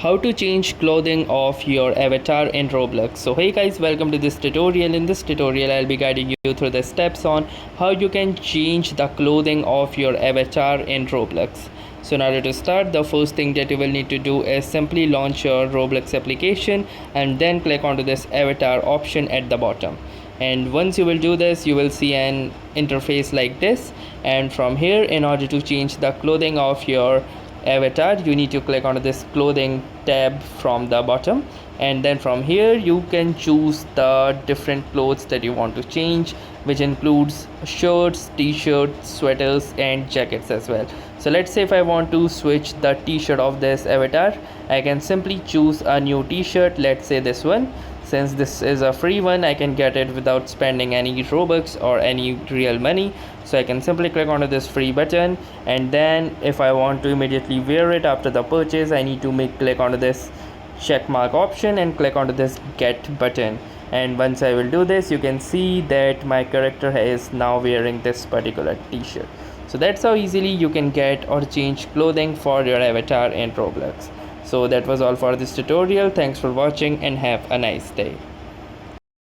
how to change clothing of your avatar in Roblox. So hey guys, welcome to this tutorial. In this tutorial I'll be guiding you through the steps on how you can change the clothing of your avatar in Roblox. So in order to start, the first thing that you will need to do is simply launch your Roblox application and then click onto this avatar option at the bottom. And once you will do this, you will see an interface like this, and from here, in order to change the clothing of your avatar, you need to click on this clothing tab from the bottom, and then from here you can choose the different clothes that you want to change, which includes shirts, t-shirts, sweaters and jackets as well. So let's say if I want to switch the t-shirt of this avatar, I can simply choose a new t-shirt. Let's say this one. Since this is a free one, I can get it without spending any Robux or any real money. So I can simply click onto this free button, and then if I want to immediately wear it after the purchase, I need to click onto this check mark option and click onto this get button. And once I will do this, you can see that my character is now wearing this particular t-shirt. So that's how easily you can get or change clothing for your avatar in Roblox. So that was all for this tutorial. Thanks for watching and have a nice day.